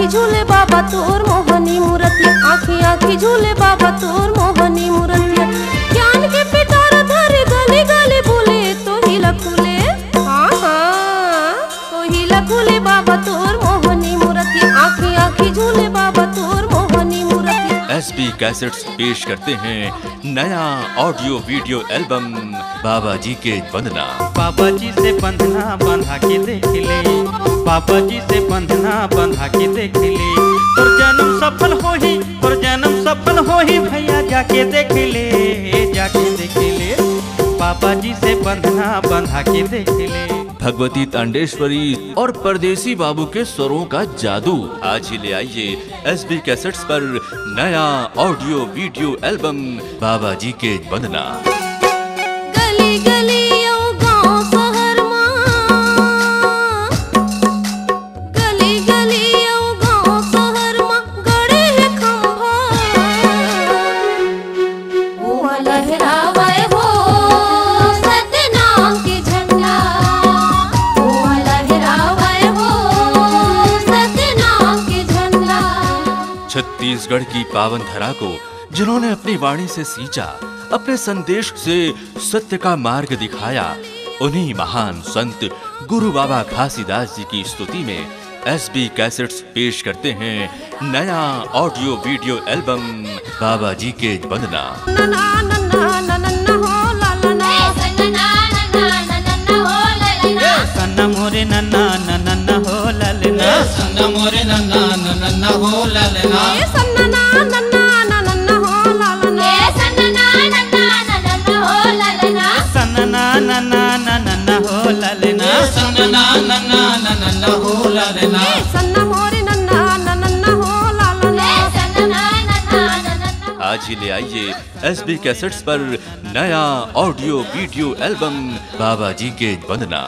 झूले बाबा तोर मोहनी मूर्ति, आँखी आँखी झूले बाबा तोर मोहनी मूर्ति। ज्ञान के पिटारा धरे गली गली बोले तो ही लखुले, हाँ हाँ तो ही लखुले बाबा तोर मोहनी मूर्ति, आँखी आँखी झूले बाबा तोर मोहनी मूर्ति। एसबी कैसेट्स पेश करते हैं नया ऑडियो वीडियो एल्बम बाबा जी के वंदना। बाबा जी से बंधना बंधा के देख ले, बाबा जी से बंधना बंधा के देख ले, तोर जन्म सफल हो ही, तोर जन्म सफल हो ही भैया जाके देख ले, जाके देख ले, बाबा जी से बंधना बंधा के देख ले। भगवती तांडेश्वरी और परदेसी बाबू के स्वरों का जादू आज ही ले आइए एसबी कैसेट्स पर नया ऑडियो वीडियो एल्बम बाबा जी के वंदना। गली गली गाँव शहर माँ, गली गली गाँव शहर माँ गड़े है खंभा, वो लहरावे हो सतनाम के झंडा, वो लहरावे हो सतनाम के झंडा। छत्तीसगढ़ की पावन धरा को जिन्होंने अपनी वाणी से सींचा, अपने संदेश से सत्य का मार्ग दिखाया, उन्हीं महान संत गुरु बाबा घासीदास जी की स्तुति में एसबी कैसेट्स पेश करते हैं नया ऑडियो वीडियो एल्बम बाबा जी के वंदना। सन्ना मोरे नन्ना नन्ना हो ललना, सन्ना मोरे नन्ना नन्ना हो ललना, सन्ना नन्ना नन्ना हो ललना, सन्ना नन्ना हो ललना, सन्ना नन्ना नन्ना हो ललना, सन्ना नन्ना नन्ना हो ललना, सन्ना मोरे नन्ना नन्ना हो ललना, सन्ना नन्ना। आज ही ले आइए एसबी कैसेट्स पर नया ऑडियो वीडियो एल्बम बाबा जी के वंदना।